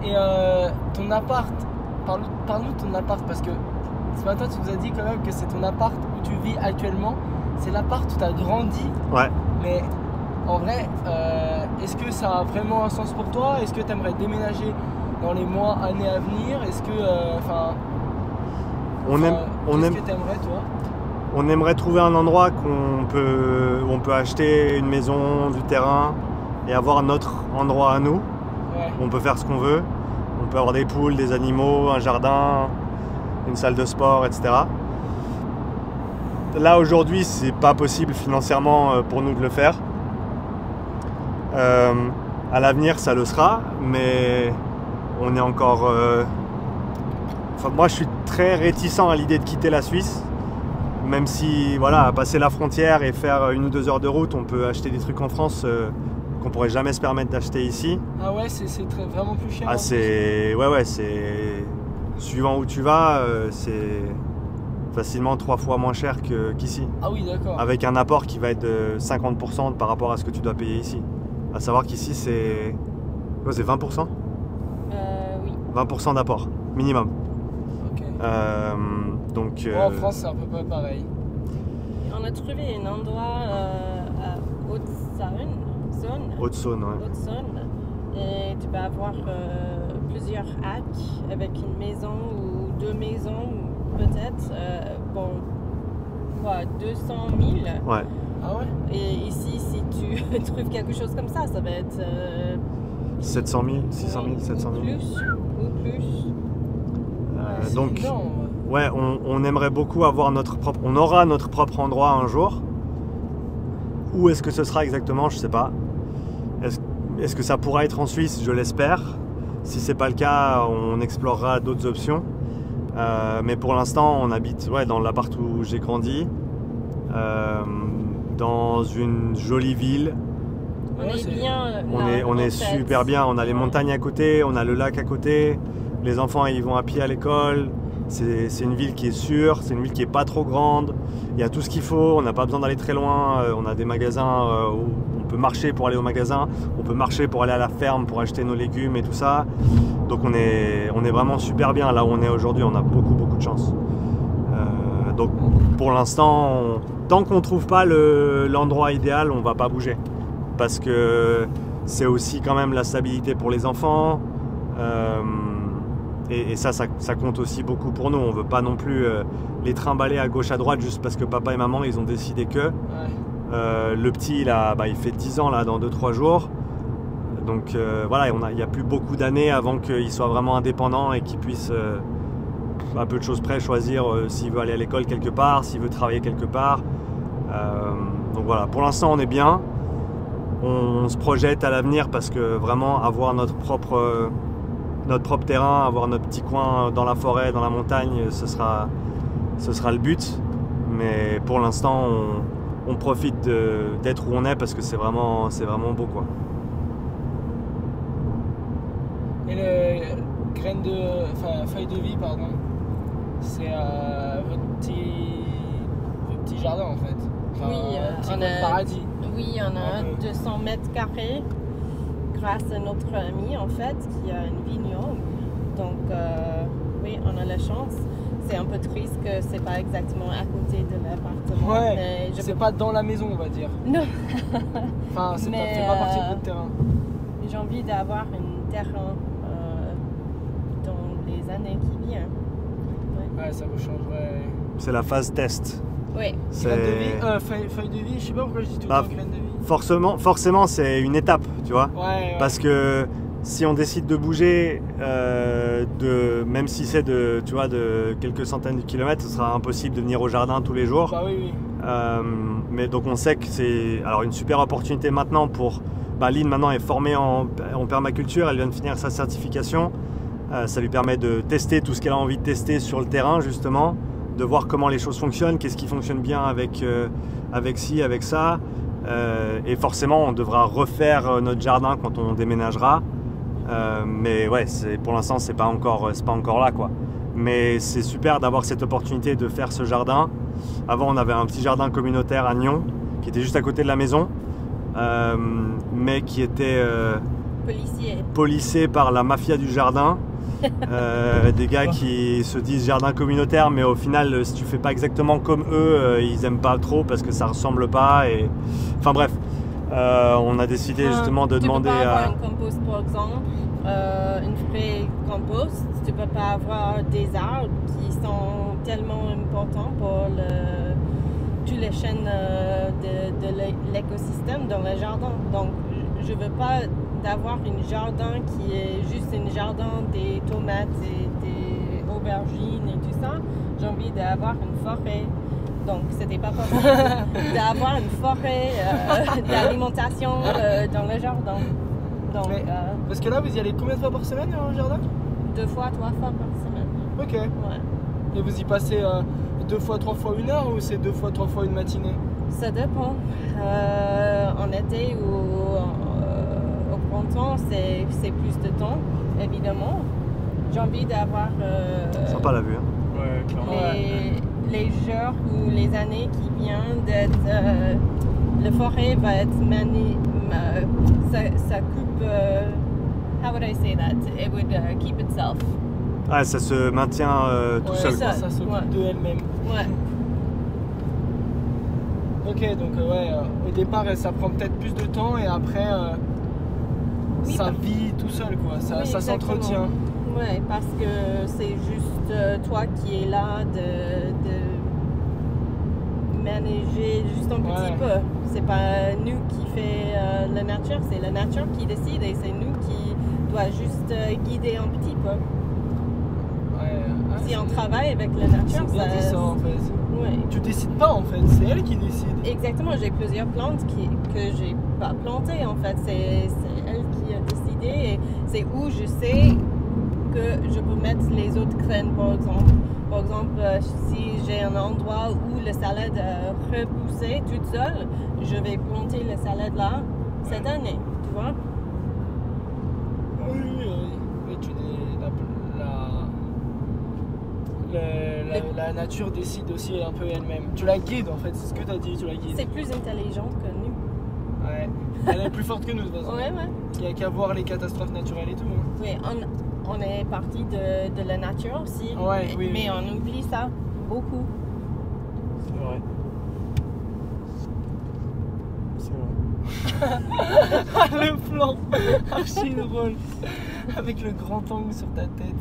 Et ton appart, parle-nous de ton appart, parce que ce matin tu nous as dit quand même que c'est ton appart où tu vis actuellement, c'est l'appart où tu as grandi. Ouais. Mais en vrai, est-ce que ça a vraiment un sens pour toi? Est-ce que tu aimerais déménager dans les mois, années à venir? Est-ce que, qu'est-ce que tu aimerais toi? On aimerait trouver un endroit où on peut acheter une maison, du terrain et avoir notre endroit à nous. Ouais. On peut faire ce qu'on veut. On peut avoir des poules, des animaux, un jardin, une salle de sport, etc. Là aujourd'hui, c'est pas possible financièrement pour nous de le faire. À l'avenir, ça le sera, mais on est encore. Moi, je suis très réticent à l'idée de quitter la Suisse. Même si, voilà, passer la frontière et faire 1 ou 2 heures de route, on peut acheter des trucs en France qu'on pourrait jamais se permettre d'acheter ici. Ah ouais, c'est vraiment plus cher. Ah, c'est... Ouais, c'est... Suivant où tu vas, c'est facilement 3 fois moins cher qu'ici. Ah oui, d'accord. Avec un apport qui va être de 50% par rapport à ce que tu dois payer ici. À savoir qu'ici, c'est... Ouais, c'est 20%? Oui. 20% d'apport, minimum. Ok. Donc, En France, c'est un peu pas pareil. On a trouvé un endroit à Haute-Saône. Haute-Saône, ouais. Haute-Saône. Et tu peux avoir plusieurs hacks avec une maison ou 2 maisons, peut-être. 200 000. Ouais. Ah ouais? Et ici, si tu trouves quelque chose comme ça va être... 700 000, 600 000, 700 000. Ou plus. C'est Donc, énorme. ouais, on aimerait beaucoup avoir notre propre... On aura notre propre endroit un jour. Où est-ce que ce sera exactement? Je sais pas. Est-ce que ça pourra être en Suisse? Je l'espère. Si c'est pas le cas, on explorera d'autres options. Mais pour l'instant, on habite dans l'appart où j'ai grandi. Dans une jolie ville. On est bien. On est super bien. On a les montagnes à côté, on a le lac à côté. Les enfants, ils vont à pied à l'école. C'est une ville qui est sûre, c'est une ville qui est pas trop grande. Il y a tout ce qu'il faut, on n'a pas besoin d'aller très loin. On a des magasins où on peut marcher pour aller au magasin. On peut marcher pour aller à la ferme, pour acheter nos légumes et tout ça. Donc on est vraiment super bien là où on est aujourd'hui. On a beaucoup de chance. Donc pour l'instant, tant qu'on ne trouve pas l'endroit idéal, on ne va pas bouger. Parce que c'est aussi quand même la stabilité pour les enfants. Et ça compte aussi beaucoup pour nous. On ne veut pas non plus les trimballer à gauche à droite juste parce que papa et maman ils ont décidé que. Ouais. Le petit il fait 10 ans là, dans 2-3 jours. Donc voilà, il n'y a plus beaucoup d'années avant qu'il soit vraiment indépendant et qu'il puisse à peu de choses près choisir s'il veut aller à l'école quelque part, s'il veut travailler quelque part. Donc voilà, pour l'instant on est bien. On se projette à l'avenir parce que vraiment avoir notre propre terrain, avoir notre petit coin dans la forêt, dans la montagne, ce sera le but. Mais pour l'instant, on profite d'être où on est parce que c'est vraiment beau, quoi. Et le feuille de vie, pardon, c'est votre petit jardin en fait. Enfin, Oui, on a paradis. Oui, on a 200 mètres carrés grâce à notre ami en fait qui a une vignoble. Donc oui, on a la chance. C'est un peu triste que c'est pas exactement à côté de l'appartement. Ouais, mais c'est pas dans la maison on va dire. Non. Enfin, ça Mais, fait pas partie de votre terrain. J'ai envie d'avoir un terrain dans les années qui viennent. Ouais, ça vous changerait. C'est la phase test. Oui. Graine de vie, feuille de vie, je sais pas pourquoi je dis tout le temps graine de vie. Forcément, c'est une étape, tu vois. Ouais. Parce que si on décide de bouger, même si c'est de quelques centaines de kilomètres, ce sera impossible de venir au jardin tous les jours. Bah oui. Mais donc on sait que c'est une super opportunité maintenant pour... Lynn maintenant est formée en permaculture, elle vient de finir sa certification. Ça lui permet de tester tout ce qu'elle a envie de tester sur le terrain justement, de voir comment les choses fonctionnent, qu'est-ce qui fonctionne bien avec ci, avec ça. Et forcément on devra refaire notre jardin quand on déménagera. Mais ouais, pour l'instant c'est pas encore là, quoi. Mais c'est super d'avoir cette opportunité de faire ce jardin. Avant on avait un petit jardin communautaire à Nyon qui était juste à côté de la maison, mais qui était policés par la mafia du jardin. Des gars qui se disent jardin communautaire, mais au final, si tu fais pas exactement comme eux, ils aiment pas trop parce que ça ressemble pas. Et... Enfin bref, on a décidé justement de demander Tu peux pas à. avoir un compost par exemple, une vraie compost. Tu peux pas avoir des arbres qui sont tellement importants pour toutes les chaînes de l'écosystème dans le jardin. Donc je veux pas d'avoir un jardin qui est juste un jardin des tomates et des aubergines et tout ça. J'ai envie d'avoir une forêt. Donc c'était pas possible d'avoir une forêt d'alimentation dans le jardin. Donc, parce que là, vous y allez combien de fois par semaine au jardin? 2 fois, 3 fois par semaine. Ok. Ouais. Et vous y passez 2 fois, 3 fois 1 heure ou c'est 2 fois, 3 fois une matinée? Ça dépend. En été ou au printemps, c'est plus de temps, évidemment. J'ai envie d'avoir Sympa la vue. Hein. Ouais, clairement. les jours ou les années qui viennent d'être... la forêt va être ça coupe... how would I say that? It would keep itself. Ah, ça se maintient tout seul. ça. Ça s'occupe de elle-même. Ouais. Ok, donc au départ ça prend peut-être plus de temps et après ça vit tout seul quoi, ça s'entretient. Ouais, parce que c'est juste toi qui es là de manager juste un petit peu. C'est pas nous qui fait la nature, c'est la nature qui décide et c'est nous qui doit juste guider un petit peu. Si on travaille avec la nature, c'est bien dit ça en fait. Ouais. Tu décides pas en fait, c'est elle qui décide. Exactement, j'ai plusieurs plantes que j'ai pas plantées en fait, c'est elle qui a décidé et c'est où je sais que je peux mettre les autres graines par exemple. Par exemple, si j'ai un endroit où la salade a repoussé toute seule, je vais planter la salade là cette année, tu vois. Oui, mais la nature décide aussi un peu elle-même. Tu la guides en fait, c'est ce que tu as dit, tu la guides. C'est plus intelligent que nous. Ouais, elle est plus forte que nous de toute façon. Ouais. Il n'y a qu'à voir les catastrophes naturelles et tout. Hein. Oui, on est parti de la nature aussi, mais on oublie ça beaucoup. C'est vrai. Le plan archi drôle avec le grand angle sur ta tête.